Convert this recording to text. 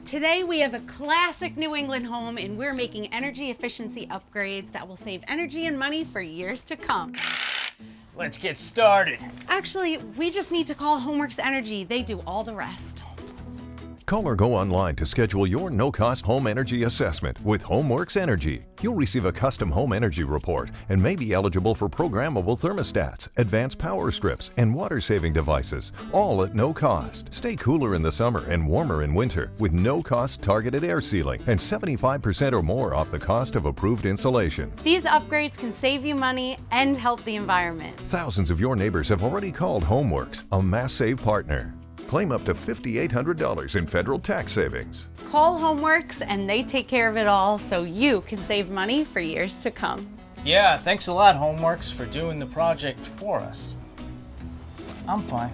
Today we have a classic New England home and we're making energy efficiency upgrades that will save energy and money for years to come. Let's get started. Actually, we just need to call HomeWorks Energy. They do all the rest. Call or go online to schedule your no-cost home energy assessment with HomeWorks Energy. You'll receive a custom home energy report and may be eligible for programmable thermostats, advanced power strips, and water-saving devices, all at no cost. Stay cooler in the summer and warmer in winter with no-cost targeted air sealing and 75% or more off the cost of approved insulation. These upgrades can save you money and help the environment. Thousands of your neighbors have already called HomeWorks, a Mass Save partner. Claim up to $5,800 in federal tax savings. Call HomeWorks and they take care of it all so you can save money for years to come. Yeah, thanks a lot, HomeWorks, for doing the project for us. I'm fine.